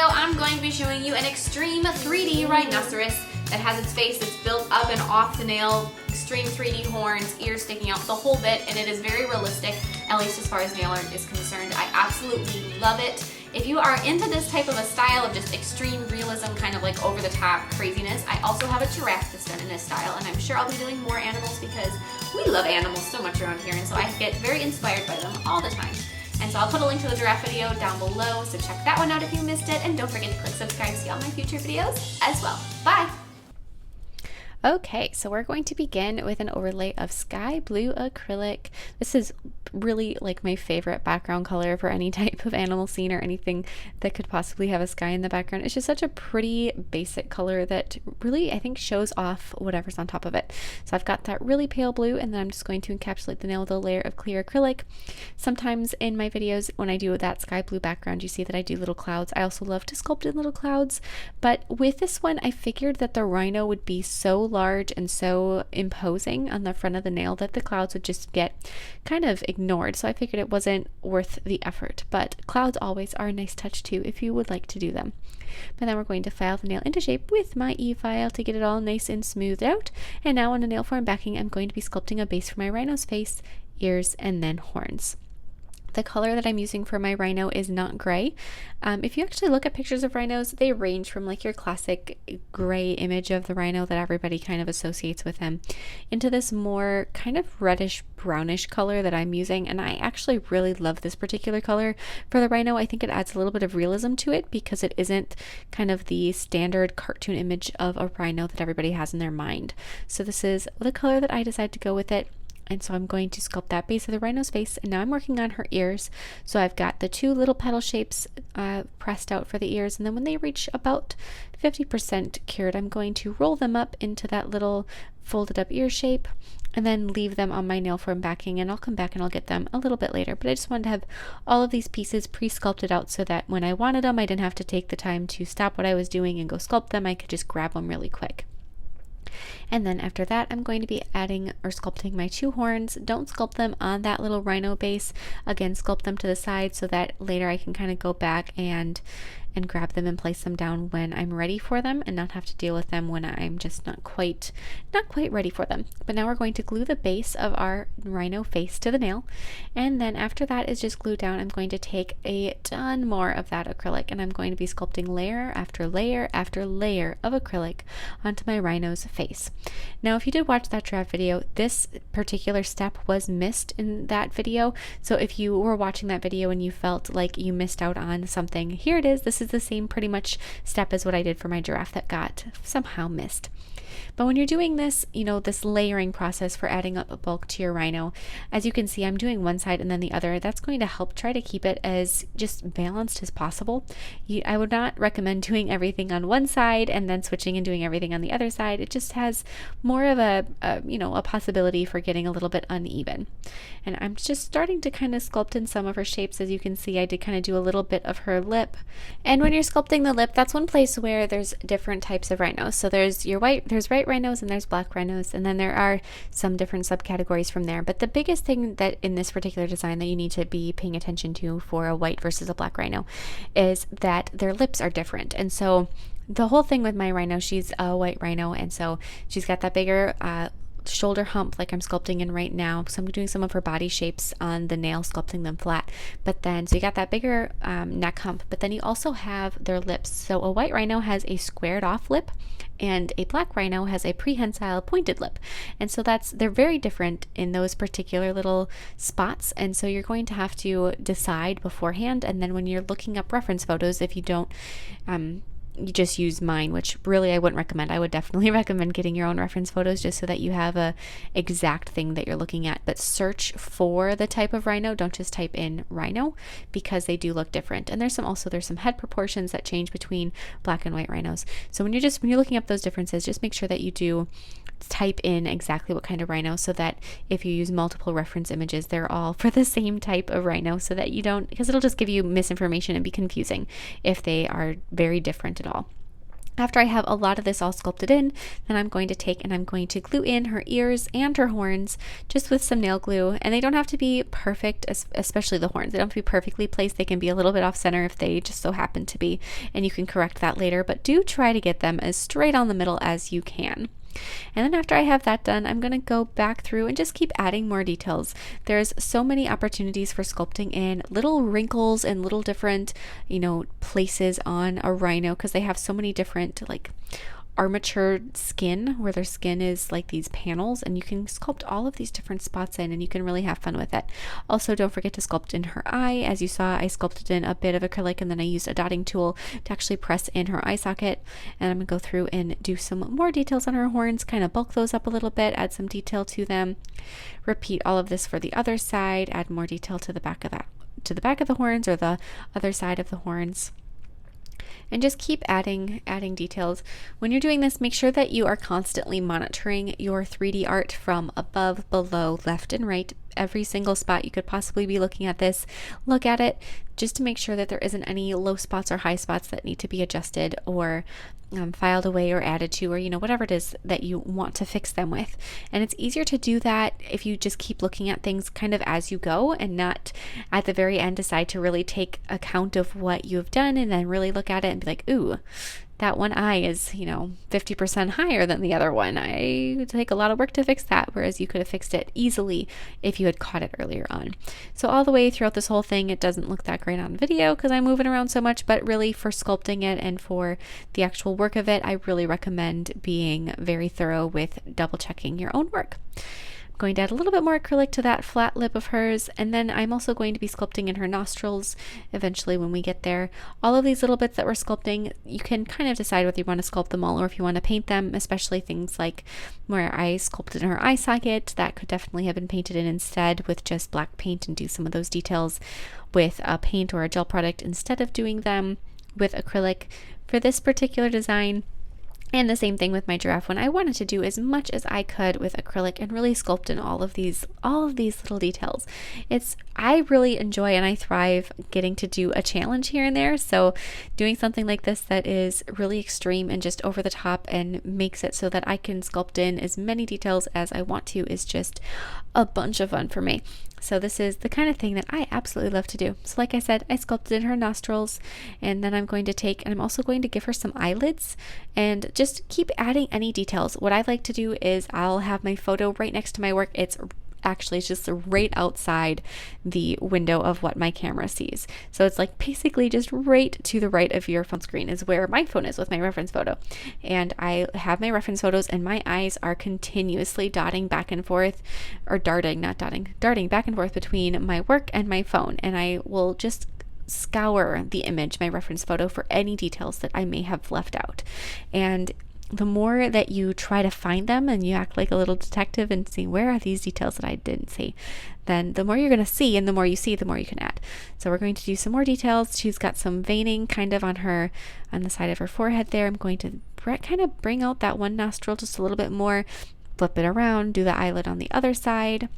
I'm going to be showing you an extreme 3D rhinoceros that has its face that's built up and off the nail, extreme 3D horns, ears sticking out, the whole bit, and it is very realistic, at least as far as nail art is concerned. I absolutely love it. If you are into this type of a style of just extreme realism, kind of like over-the-top craziness, I also have a giraffe that's done in this style, and I'm sure I'll be doing more animals because we love animals so much around here, and so I get very inspired by them all the time. And so I'll put a link to the giraffe video down below, so check that one out if you missed it, and don't forget to click subscribe to see all my future videos as well. Bye! Okay, so we're going to begin with an overlay of sky blue acrylic. This is really like my favorite background color for any type of animal scene or anything that could possibly have a sky in the background. It's just such a pretty basic color that really, I think, shows off whatever's on top of it. So I've got that really pale blue, and then I'm just going to encapsulate the nail with a layer of clear acrylic. Sometimes in my videos when I do that sky blue background, you see that I do little clouds. I also love to sculpt in little clouds, but with this one I figured that the rhino would be so large and so imposing on the front of the nail that the clouds would just get kind of ignored, so I figured it wasn't worth the effort. But clouds always are a nice touch too if you would like to do them. But then we're going to file the nail into shape with my e-file to get it all nice and smoothed out. And now on a nail form backing, I'm going to be sculpting a base for my rhino's face, ears, and then horns. The color that I'm using for my rhino is not gray. If you actually look at pictures of rhinos, they range from like your classic gray image of the rhino that everybody kind of associates with them into this more kind of reddish brownish color that I'm using, and I actually really love this particular color for the rhino. I think it adds a little bit of realism to it because it isn't kind of the standard cartoon image of a rhino that everybody has in their mind. So this is the color that I decided to go with it. And so I'm going to sculpt that base of the rhino's face, and now I'm working on her ears. So I've got the two little petal shapes pressed out for the ears, and then when they reach about 50% cured, I'm going to roll them up into that little folded up ear shape and then leave them on my nail form backing, and I'll come back and I'll get them a little bit later. But I just wanted to have all of these pieces pre-sculpted out so that when I wanted them, I didn't have to take the time to stop what I was doing and go sculpt them. I could just grab them really quick. And then after that, I'm going to be adding or sculpting my two horns. Don't sculpt them on that little rhino base. Again, sculpt them to the side so that later I can kind of go back and grab them and place them down when I'm ready for them, and not have to deal with them when I'm just not quite ready for them. But now we're going to glue the base of our rhino face to the nail, and then after that is just glue down. I'm going to take a ton more of that acrylic, and I'm going to be sculpting layer after layer after layer of acrylic onto my rhino's face. Now if you did watch that draft video, this particular step was missed in that video, so if you were watching that video and you felt like you missed out on something, here it is. This is the same pretty much step as what I did for my giraffe that got somehow missed. But when you're doing this, you know, this layering process for adding up a bulk to your rhino, as you can see, I'm doing one side and then the other. That's going to help try to keep it as just balanced as possible. I would not recommend doing everything on one side and then switching and doing everything on the other side. It just has more of a possibility for getting a little bit uneven. And I'm just starting to kind of sculpt in some of her shapes. As you can see, I did kind of do a little bit of her lip. And when you're sculpting the lip, that's one place where there's different types of rhinos. So there's white rhinos and there's black rhinos, and then there are some different subcategories from there. But the biggest thing that in this particular design that you need to be paying attention to for a white versus a black rhino is that their lips are different. And so the whole thing with my rhino, she's a white rhino, and so she's got that bigger shoulder hump like I'm sculpting in right now. So I'm doing some of her body shapes on the nail, sculpting them flat. But then, so you got that bigger neck hump, but then you also have their lips. So a white rhino has a squared off lip, and a black rhino has a prehensile pointed lip. And so they're very different in those particular little spots. And so you're going to have to decide beforehand. And then when you're looking up reference photos, if you don't, you just use mine, which really I wouldn't recommend. I would definitely recommend getting your own reference photos just so that you have a exact thing that you're looking at. But search for the type of rhino. Don't just type in rhino, because they do look different. And there's some head proportions that change between black and white rhinos. So when you're looking up those differences, just make sure that you do type in exactly what kind of rhino, so that if you use multiple reference images, they're all for the same type of rhino, so that you don't, because it'll just give you misinformation and be confusing if they are very different at all. After I have a lot of this all sculpted in, then I'm going to take and I'm going to glue in her ears and her horns just with some nail glue. And they don't have to be perfect, especially the horns. They don't have to be perfectly placed. They can be a little bit off center if they just so happen to be, and you can correct that later, but do try to get them as straight on the middle as you can. And then after I have that done, I'm going to go back through and just keep adding more details. There's so many opportunities for sculpting in little wrinkles and little different, places on a rhino, because they have so many different like armatured skin where their skin is like these panels, and you can sculpt all of these different spots in, and you can really have fun with it. Also, don't forget to sculpt in her eye. As you saw, I sculpted in a bit of acrylic, and then I used a dotting tool to actually press in her eye socket. And I'm gonna go through and do some more details on her horns, kind of bulk those up a little bit, add some detail to them. Repeat all of this for the other side, add more detail to the back of the horns, or the other side of the horns. And just keep adding details. When you're doing this, make sure that you are constantly monitoring your 3D art from above, below, left, and right. Every single spot you could possibly be looking at this, look at it just to make sure that there isn't any low spots or high spots that need to be adjusted or filed away or added to, or whatever it is that you want to fix them with. And it's easier to do that if you just keep looking at things kind of as you go, and not at the very end decide to really take account of what you've done and then really look at it and be like, ooh, that one eye is 50% higher than the other one. I would take a lot of work to fix that, whereas you could have fixed it easily if you had caught it earlier on. So all the way throughout this whole thing, it doesn't look that great on video because I'm moving around so much, but really for sculpting it and for the actual work of it, I really recommend being very thorough with double checking your own work. I'm going to add a little bit more acrylic to that flat lip of hers, and then I'm also going to be sculpting in her nostrils eventually when we get there. All of these little bits that we're sculpting, you can kind of decide whether you want to sculpt them all or if you want to paint them, especially things like where I sculpted in her eye socket. That could definitely have been painted in instead with just black paint, and do some of those details with a paint or a gel product instead of doing them with acrylic for this particular design. And the same thing with my giraffe one. I wanted to do as much as I could with acrylic and really sculpt in all of these little details. I really enjoy and I thrive getting to do a challenge here and there. So doing something like this that is really extreme and just over the top and makes it so that I can sculpt in as many details as I want to is just a bunch of fun for me. So this is the kind of thing that I absolutely love to do. So like I said, I sculpted in her nostrils, and then I'm also going to give her some eyelids and just keep adding any details. What I like to do is I'll have my photo right next to my work. It's just right outside the window of what my camera sees. So it's like basically just right to the right of your phone screen is where my phone is with my reference photo. And I have my reference photos, and my eyes are continuously darting back and forth between my work and my phone. And I will just scour the image, my reference photo, for any details that I may have left out. And the more that you try to find them and you act like a little detective and see where are these details that I didn't see, then the more you're going to see, and the more you see, the more you can add. So we're going to do some more details. She's got some veining kind of on the side of her forehead there. I'm going to kind of bring out that one nostril just a little bit more, flip it around, do the eyelid on the other side,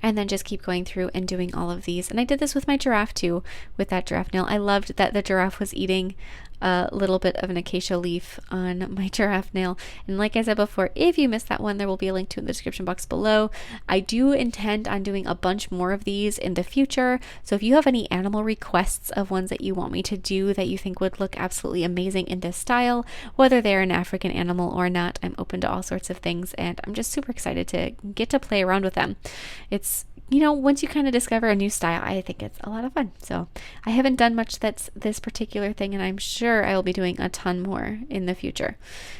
and then just keep going through and doing all of these. And I did this with my giraffe too, with that giraffe nail. I loved that the giraffe was eating a little bit of an acacia leaf on my giraffe nail. And like I said before, if you missed that one, there will be a link to it in the description box below. I do intend on doing a bunch more of these in the future. So if you have any animal requests of ones that you want me to do that you think would look absolutely amazing in this style, whether they're an African animal or not, I'm open to all sorts of things, and I'm just super excited to get to play around with them. It's once you kind of discover a new style, I think it's a lot of fun. So I haven't done much that's this particular thing, and I'm sure I will be doing a ton more in the future.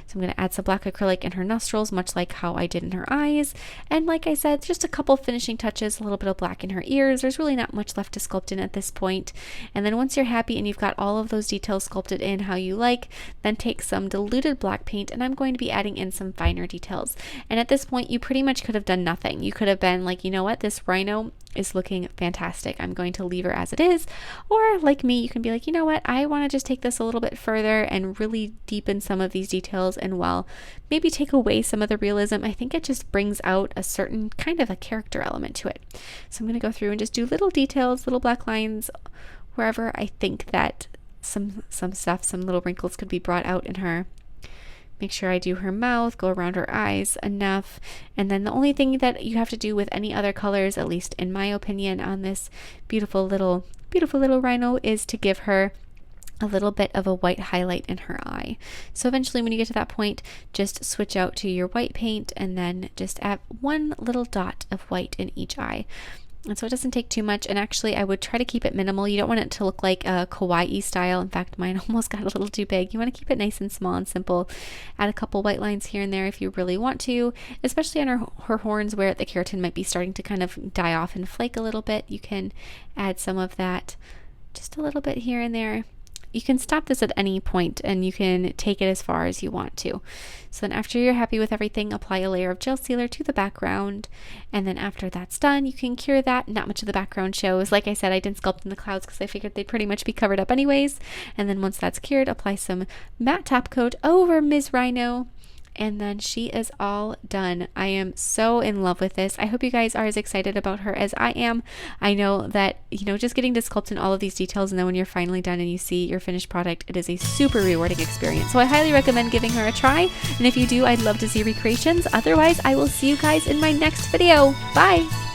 So I'm going to add some black acrylic in her nostrils, much like how I did in her eyes. And like I said, just a couple finishing touches, a little bit of black in her ears. There's really not much left to sculpt in at this point. And then once you're happy and you've got all of those details sculpted in how you like, then take some diluted black paint, and I'm going to be adding in some finer details. And at this point, you pretty much could have done nothing. You could have been like, you know what, this Rhino is looking fantastic. I'm going to leave her as it is. Or like me, you can be like, you know what, I want to just take this a little bit further and really deepen some of these details, and while maybe take away some of the realism, I think it just brings out a certain kind of a character element to it. So I'm going to go through and just do little details, little black lines wherever I think that some stuff, some little wrinkles could be brought out in her. Make sure I do her mouth, go around her eyes enough. And then the only thing that you have to do with any other colors, at least in my opinion, on this beautiful little rhino, is to give her a little bit of a white highlight in her eye. So eventually when you get to that point, just switch out to your white paint and then just add one little dot of white in each eye. And so it doesn't take too much, and actually I would try to keep it minimal. You don't want it to look like a kawaii style. In fact, mine almost got a little too big. You want to keep it nice and small and simple. Add a couple white lines here and there if you really want to, especially on her horns where the keratin might be starting to kind of die off and flake a little bit. You can add some of that, just a little bit here and there. You can stop this at any point and you can take it as far as you want to. So then after you're happy with everything, apply a layer of gel sealer to the background. And then after that's done, you can cure that. Not much of the background shows. Like I said, I didn't sculpt in the clouds because I figured they'd pretty much be covered up anyways. And then once that's cured, apply some matte top coat over Ms. Rhino. And then she is all done. I am so in love with this. I hope you guys are as excited about her as I am. I know that, just getting to sculpt in all of these details, and then when you're finally done and you see your finished product, it is a super rewarding experience. So I highly recommend giving her a try. And if you do, I'd love to see recreations. Otherwise, I will see you guys in my next video. Bye!